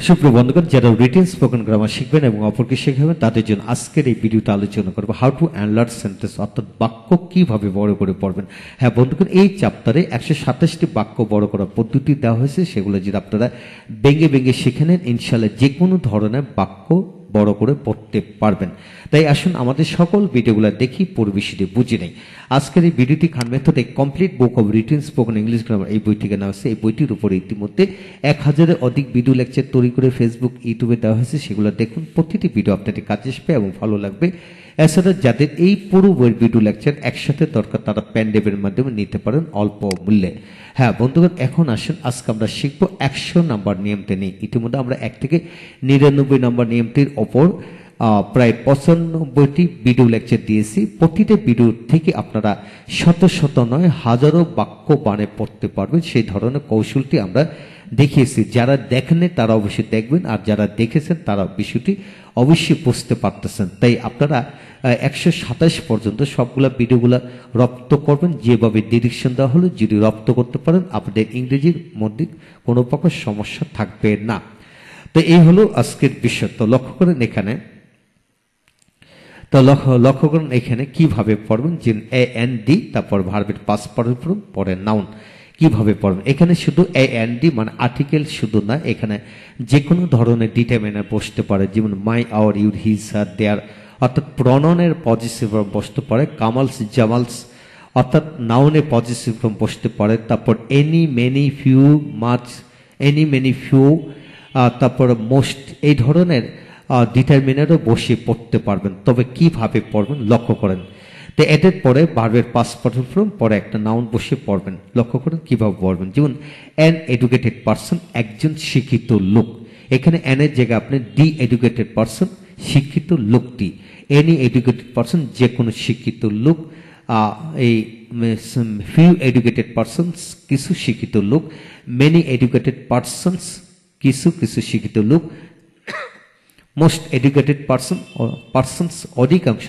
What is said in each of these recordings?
সুপ্রিয় বন্ধুগণ, যারা রিটেন স্পোকেন গ্রামার শিখবেন এবং অপরকে শেখাবেন তাদের জন্য আজকের এই ভিডিওতে আলোচনা করবো হাউ টু এনলার্জ সেন্টেন্স, অর্থাৎ বাক্য কিভাবে বড় করে পড়বেন। হ্যাঁ বন্ধুগণ, এই চ্যাপ্টারে 127টি বাক্য বড় করার পদ্ধতি দেওয়া হয়েছে। সেগুলো যদি আপনারা ভেঙে ভেঙে শিখে নেন, ইনশাআল্লাহ যে কোনো ধরনের বাক্য বড় করে পড়তে পারবেন। তাই আসুন আমাদের সকল ভিডিওগুলো দেখি, পরিবেশটি বুঝে নেই। আজকের এই ভিডিওটি খান মেথডে complete book of written spoken English grammar এই বইটিকে নেওয়া হয়েছে। এই বইটির উপরে ইতিমধ্যে 1000-এর অধিক ভিডিও লেকচার তৈরি করে ফেসবুক, ইউটিউবে দেওয়া হয়েছে। সেগুলো দেখুন, প্রতিটি ভিডিও আপনাদের কাজে আসবে এবং ভালো লাগবে। এছাড়া যাদের এই পুরো বইয়ের ভিডিও লেকচার একসাথে দরকার, তারা প্যান্ডেবের মাধ্যমে নিতে পারেন অল্প মূল্যে। হ্যাঁ বন্ধুগণ, এখন আসুন আজকে আমরা শিখবো 100 নাম্বার নিয়মটি নিয়ে। ইতিমধ্যে আমরা 1 থেকে 99 নাম্বার নিয়মটির ওপর প্রায় 95টি ভিডিও লেকচার দিয়েছি। প্রতিটা ভিডিও থেকে আপনারা শত শত নয় হাজারো বাক্য বানে পড়তে পারবেন। সেই ধরনের কৌশলটি আমরা দেখিয়েছি। যারা দেখেন তারা অবশ্যই দেখবেন, আর যারা দেখেছেন তারা বিষয়টি অবশ্যই বুঝতে পারতেছেন। তাই আপনারা 127 পর্যন্ত সবগুলা ভিডিওগুলা রপ্ত করবেন। যেভাবে ডিরেকশন দেওয়া হলো যদি রপ্ত করতে পারেন, আপনাদের ইংরেজির মধ্যে কোনো প্রকার সমস্যা থাকবে না। তো এই হলো আজকের বিষয়। তো লক্ষ্য করেন এখানে, লক্ষ্য করুন এখানে কিভাবে পড়বেন। যে AND, তারপর ভার্বের পাস্ট পারফেক্ট ফর্ম, পরে নাউন কিভাবে পড়বেন। এখানে শুধু AND মানে আর্টিকেল শুধু না, এখানে যে কোনো ধরনের ডিটারমিনার বসতে পারে। যেমন মাই, আওয়ার, ইউর, হিজ, হার, দেয়ার, অর্থাৎ প্রনাউনের পজিটিভ ফর্ম বসতে পারে। কামালস, জামালস, অর্থাৎ নাউনের পজিটিভ ফর্ম বসতে পারে। তারপর any, many, few, much, any, many, few, তারপর মোস্ট, এই ধরনের ডিটারমিনারও বসে পড়তে পারবেন। তবে কিভাবে পড়বেন লক্ষ্য করেন। তো এদের পরে ভার্বের পাস্ট পারফেক্ট ফর্ম, পরে একটা নাউন বসে পড়বেন। লক্ষ্য করেন কিভাবে পড়বেন। যেমন অ্যান এডুকেটেড পারসন, একজন শিক্ষিত লোক। এখানে অ্যান এর জায়গায় আপনি ডি এডুকেটেড পারসন, শিক্ষিত লোকটি। এনি এডুকেটেড পারসন, যে কোনো শিক্ষিত লোক। এই ফিউ এডুকেটেড পারসনস, কিছু শিক্ষিত লোক। মেনি এডুকেটেড পারসনস, কিছু কিছু শিক্ষিত লোক। মোস্ট এডুকেটেড পারসন, পারসনস, অধিকাংশ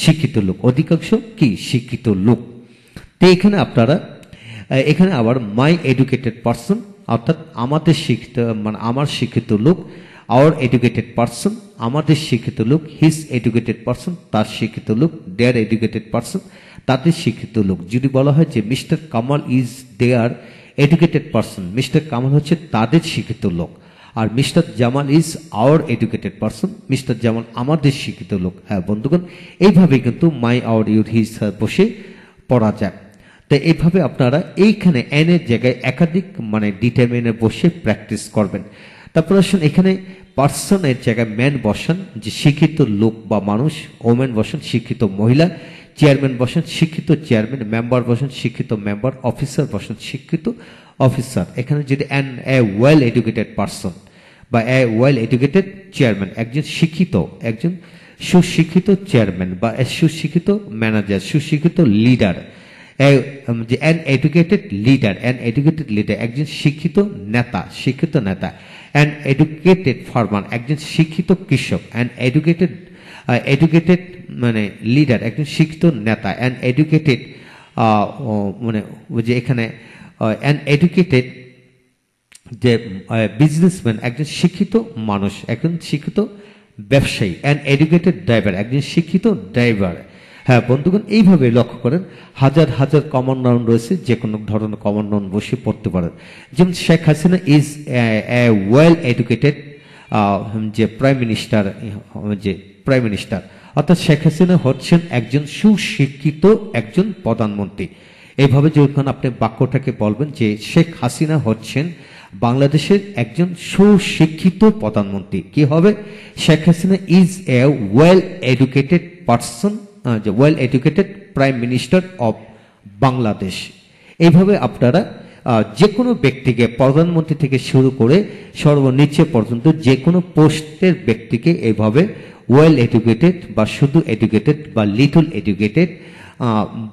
শিক্ষিত লোক। অধিকাংশ কি শিক্ষিত লোক। তো এখানে আপনারা এখানে আবার মাই এডুকেটেড পারসন, অর্থাৎ আমাদের শিক্ষিত মানে আমার শিক্ষিত লোক। আওয়ার এডুকেটেড পারসন, আমাদের শিক্ষিত লোক। হিজ এডুকেটেড পারসন, তার শিক্ষিত লোক। দেয়ার এডুকেটেড পারসন, তাদের শিক্ষিত লোক। যদি বলা হয় যে mister Kamal is their educated person, mister Kamal হচ্ছে তাদের শিক্ষিত লোক। আর mister Jamal is our educated person, mister Jamal আমাদের শিক্ষিত লোক। হ্যাঁ বন্ধুগণ, এইভাবে কিন্তু মাই, আওয়ার, ইউর, হিজ বসে পড়া যায়। তো এইভাবে আপনারা এইখানে এন এর জায়গায় একাধিক মানে ডিটারমিনার বসে প্র্যাকটিস করবেন। তারপর আসুন এখানে পার্সনের জায়গায় ম্যান বসান, যে শিক্ষিত লোক বা মানুষ। ওমেন বসান, শিক্ষিত মহিলা। চেয়ারম্যান বসান, শিক্ষিত চেয়ারম্যান। মেম্বার বসান, শিক্ষিত মেম্বার। অফিসার বসান, শিক্ষিত অফিসার। এখানে যদি এ ওয়েল এডুকেটেড পারসন বা এ ওয়েল এডুকেটেড চেয়ারম্যান, একজন শিক্ষিত, একজন সুশিক্ষিত চেয়ারম্যান বা সুশিক্ষিত ম্যানেজার, সুশিক্ষিত leader. An educated leader, an educated leader, একজন শিক্ষিত নেতা, শিক্ষিত নেতা। অ্যান এডুকেটেড ফার্মার, একজন শিক্ষিত কৃষক। অ্যান এডুকেটেড মানে লিডার, একজন শিক্ষিত নেতা। অ্যান এডুকেটেড মানে যে এখানে অ্যান এডুকেটেড যে বিজনেসম্যান, একজন শিক্ষিত মানুষ, একজন শিক্ষিত ব্যবসায়ী। অ্যান এডুকেটেড ড্রাইভার, একজন শিক্ষিত ড্রাইভার। হ্যাঁ বন্ধুগণ, এইভাবে লক্ষ্য করেন হাজার হাজার কমন নাউন রয়েছে, যে কোনো ধরনের কমন নাউন বসে পড়তে পারেন। যেমন Sheikh Hasina is a well educated যে প্রাইম মিনিস্টার, অর্থাৎ শেখ হাসিনা হচ্ছেন একজন সুশিক্ষিত একজন প্রধানমন্ত্রী। এইভাবে যখন আপনি বাক্যটাকে বলবেন যে শেখ হাসিনা হচ্ছেন বাংলাদেশের একজন সুশিক্ষিত প্রধানমন্ত্রী, কি হবে? Sheikh Hasina is a well educated person, well educated prime minister of Bangladesh. এইভাবে আপনারা যে কোনো ব্যক্তিকে, প্রধানমন্ত্রী থেকে শুরু করে সর্বনিচে পর্যন্ত যে কোনো পোস্টের ব্যক্তিকে এইভাবে ওয়েল এডুকেটেড বা শুধু এডুকেটেড বা লিটল এডুকেটেড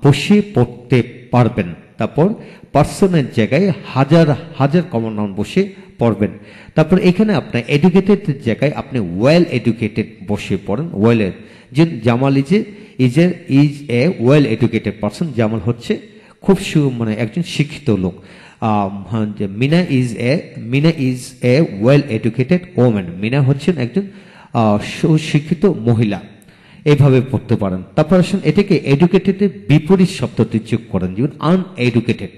বসে পড়তে পারবেন। তারপর পার্সনের জায়গায় হাজার হাজার কমন নাউন বসে পড়বেন। তারপর এখানে আপনার এডুকেটেড জায়গায় আপনি ওয়েল এডুকেটেড বসে পড়েন। ওয়েলের যে Jamal is a well educated person, Jamal হচ্ছে খুব মানে একজন শিক্ষিত লোক। Mina is a well educated women. Mina হচ্ছেন একজন সুশিক্ষিত মহিলা, এইভাবে পড়তে পারেন। তারপর আসুন এটাকে এডুকেটেডের বিপরীত শব্দটি যোগ করেন, যেমন আনএডুকেটেড।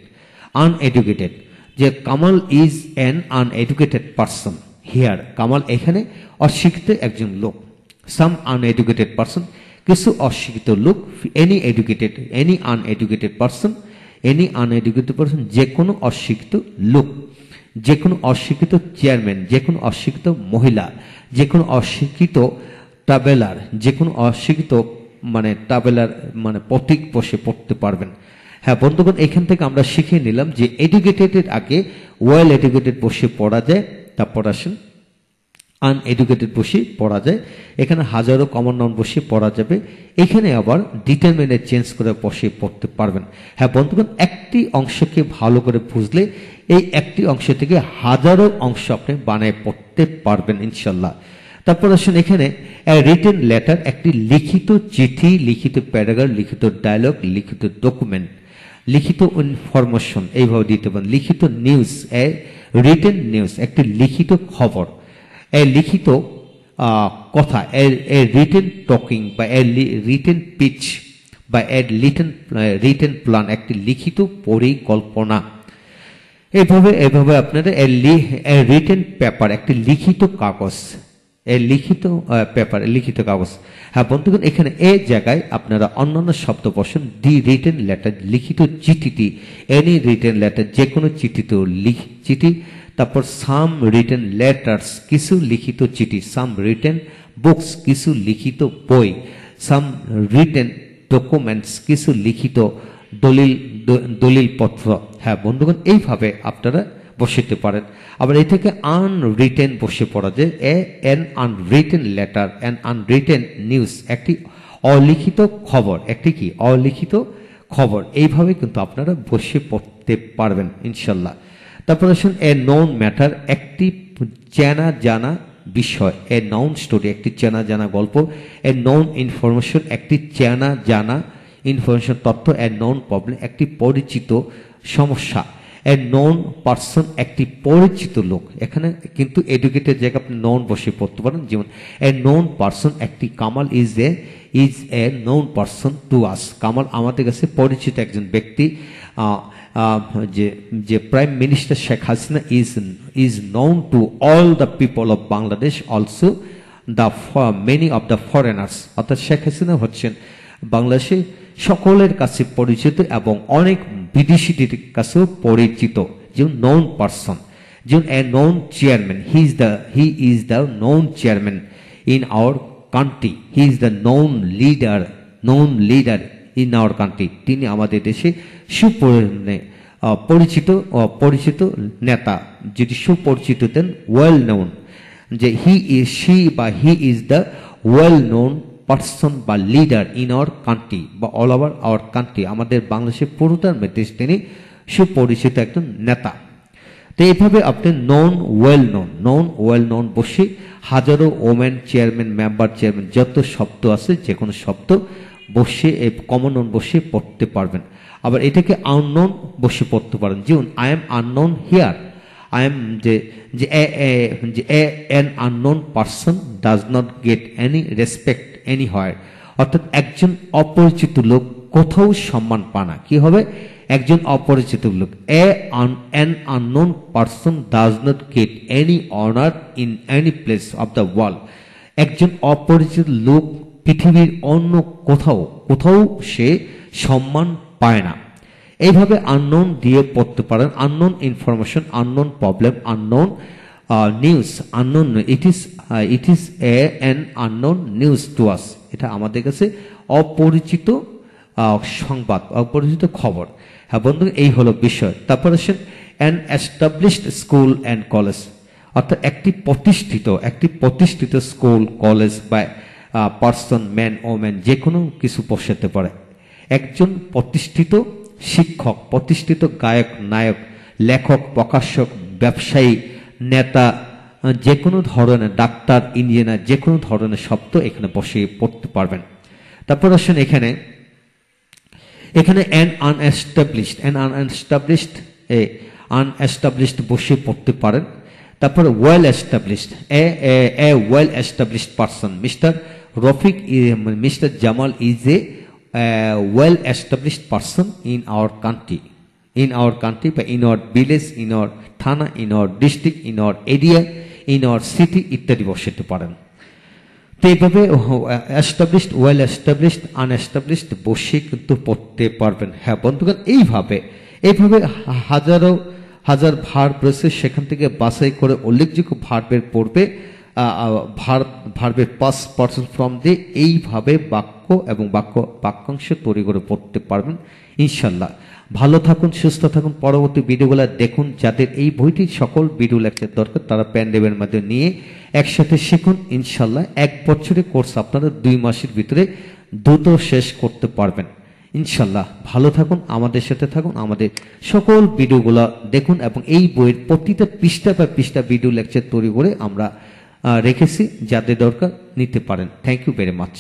আনএডুকেটেড, যে Kamal is an uneducated person. Here Kamal এখানে অশিক্ষিত একজন লোক। সাম আনএডুকেটেড পারসন, কিছু অশিক্ষিত লোক। Any educated, any uneducated person, any uneducated person, যে কোনো অশিক্ষিত লোক, যে কোনো অশিক্ষিত চেয়ারম্যান, যে কোনো অশিক্ষিত মহিলা, যে কোনো অশিক্ষিত ট্রাভেলার, যে কোনো অশিক্ষিত ট্রাভেলার পথিক বসে পড়তে পারবেন। হ্যাঁ বন্ধুগণ, এখান থেকে আমরা শিখে নিলাম যে এডুকেটেডের আগে ওয়েল এডুকেটেড বসে পড়া যায়, তারপর আসেন আনএডুকেটেড বসে পড়া যায়। এখানে হাজারো কমন নাউন বসে পড়া যাবে, এখানে আবার ডিটারমিনেন্ট চেঞ্জ করে বসে পড়তে পারবেন। হ্যাঁ বন্ধুগণ, একটি অংশকে ভালো করে বুঝলে এই একটি অংশ থেকে হাজারো অংশ আপনি বানায় পড়তে পারবেন ইনশাল্লাহ। তারপর আসুন এখানে রিটেন লেটার, একটি লিখিত চিঠি, লিখিত প্যারাগ্রাফ, লিখিত ডায়লগ, লিখিত ডকুমেন্ট, লিখিত ইনফরমেশন, এইভাবে দিতে পারেন। লিখিত নিউজ, রিটেন নিউজ, একটি লিখিত খবর, লিখিত কথা, রিটেন টকিং বা রিটেন পিচ বা রিটেন প্ল্যান, একটি লিখিত পরিকল্পনা। এভাবে আপনারা রিটেন পেপার, একটি লিখিত কাগজ, লিখিত পেপার, লিখিত কাগজ। হ্যাঁ বন্ধুগণ, এখানে এই জায়গায় আপনারা অন্যান্য শব্দ বসেন। দি রিটেন লেটার, লিখিত চিঠিটি, এনি রিটেন লেটার, যে কোনো চিঠিতেও চিঠি। তারপর সাম রিটেন লেটার্স, কিছু লিখিত চিঠি। সাম রিটেন বুকস, কিছু লিখিত বই। সাম রিটেন ডকুমেন্টস, কিছু লিখিত দলিল পত্র। হ্যাঁ বন্ধুগণ, এইভাবে আপনারা বসাতে পারেন। আবার এই থেকে আনরিটেন বসে পড়া যায়। An unwritten letter, an unwritten news, একটি অলিখিত খবর, একটি কি অলিখিত খবর। এইভাবে কিন্তু আপনারা বসে পড়তে পারবেন ইনশাল্লাহ। তারপর আসুন এ নোন ম্যাটার, একটি চেনা জানা বিষয়। এ নাউন স্টোরি, একটি চেনা জানা গল্প। এ নোন ইনফরমেশন, একটি চেনা জানা ইনফরমেশন তথ্য। এ নোন প্রবলেম, একটি পরিচিত সমস্যা। এ নোন পার্সন, একটি পরিচিত লোক। এখানে কিন্তু এডুকেটেড জায়গায় আপনি নোন বসে পড়তে পারেন, যেমন এ নোন পার্সন, একটি Kamal is a known person to us. Kamal আমাদের কাছে পরিচিত একজন ব্যক্তি। যে prime minister Sheikh Hasina is known to all the people of Bangladesh, also many of the foreigners. অর্থাৎ শেখ হাসিনা হচ্ছেন বাংলাদেশে সকলের কাছে পরিচিত এবং অনেক বিদেশিদের কাছেও পরিচিত, যেমন নোন পার্সন। যেমন a known chairman, he is the known chairman in our country. He is the known leader in our country. তিনি আমাদের দেশে পরিচিত নেতা। যদি সুপরিচিত দেন ওয়েল নোন, যে হি is the well known person বা লিডার ইন আওয়ার কান্ট্রি বা অল ওভার আওয়ার কান্ট্রি। আমাদের বাংলাদেশের পুরোটার মধ্যে তিনি সুপরিচিত একজন নেতা। তো এইভাবে আপনি নন ওয়েল নোন বসে হাজারো ওমেন, চেয়ারম্যান, মেম্বার, চেয়ারম্যান, যত শব্দ আছে যে কোনো শব্দ বসে কমন নোন বসে পড়তে পারবেন। আবার এটাকে আননোন বসে পড়তে পারেন, যেমন I am unknown here. I am an unknown person does not get any respect anywhere. অর্থাৎ একজন অপরিচিত লোক কোথাও সম্মান পায় না। কি হবে? একজন অপরিচিত লোক। an unknown person does not get any honor in any place of the world. একজন অপরিচিত লোক পৃথিবীর অন্য কোথাও সে সম্মান পায় না। এইভাবে আননোন দিয়ে পড়তে পারেন। Unknown information, unknown problem, unknown news, unknown it is an unknown news to us. এটা আমাদের কাছে অপরিচিত সংবাদ, অপরিচিত খবর। হ্যাঁ বন্ধু, এই হলো বিষয়। তারপর আসেন an established school and college, অর্থাৎ একটি প্রতিষ্ঠিত স্কুল, কলেজ বা পার্সন, ম্যান, ওম্যান, যে কোনো কিছু বসাতে পারে। একজন প্রতিষ্ঠিত শিক্ষক, প্রতিষ্ঠিত গায়ক, নায়ক, লেখক, প্রকাশক, ব্যবসায়ী, নেতা, যে কোনো ধরনের ডাক্তার, ইঞ্জিনিয়ার, যে কোনো ধরনের শব্দ এখানে বসে পড়তে পারবেন। তারপর আসেন এখানে অ্যান আনএস্টাবলিশড আনএস্টাবলিশড বসে পড়তে পারেন। তারপরে well established, a well established person, mister Jamal is a well established person in our country, বা in our village, in our thana, in our district, in our area, in our city ইত্যাদি বসাতে পারেন। তো এইভাবে এস্টাবলিশড, ওয়েল এস্টাবলিশড, আনএস্টাবলিশড বসে কিন্তু পড়তে পারবেন। হ্যাঁ বন্ধুগণ, এইভাবে হাজারো হাজার ভার্ব রয়েছে, সেখান থেকে বাছাই করে উল্লেখযোগ্য ভার্বের পড়বে, ভার্বের পাস্ট পার্সন ফর্ম দিয়ে এইভাবে বাক্য এবং বাক্যাংশ তৈরি করে পড়তে পারবেন ইনশাল্লাহ। ভালো থাকুন, সুস্থ থাকুন। পরবর্তী ভিডিওগুলো দেখুন। যাদের এই বইটি সকল ভিডিও লেকচার দরকার তারা পেন ড্রাইভের মাধ্যমে নিয়ে একসাথে শিখুন ইনশাল্লাহ। 1 বছরের কোর্স আপনারা 2 মাসের ভিতরে দ্রুত শেষ করতে পারবেন ইনশাল্লাহ। ভালো থাকুন, আমাদের সাথে থাকুন, আমাদের সকল ভিডিওগুলো দেখুন এবং এই বইয়ের প্রতিটা পৃষ্ঠা ভিডিও লেকচার তৈরি করে আমরা রেখেছি, যাদের দরকার নিতে পারেন। Thank you very much.